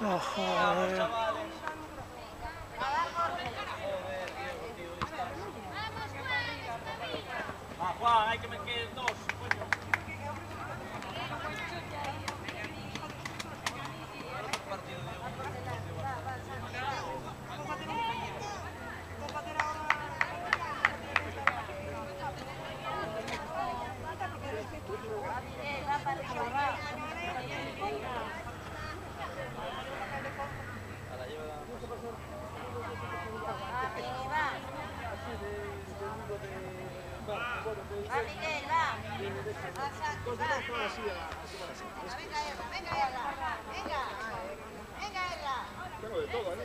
Oh, joder. Ah, Juan, hay que meter dos, coño. Va, Miguel, va. Venga, Erra, venga, Erra. Venga, venga, Erra. Tengo de todo, ¿eh?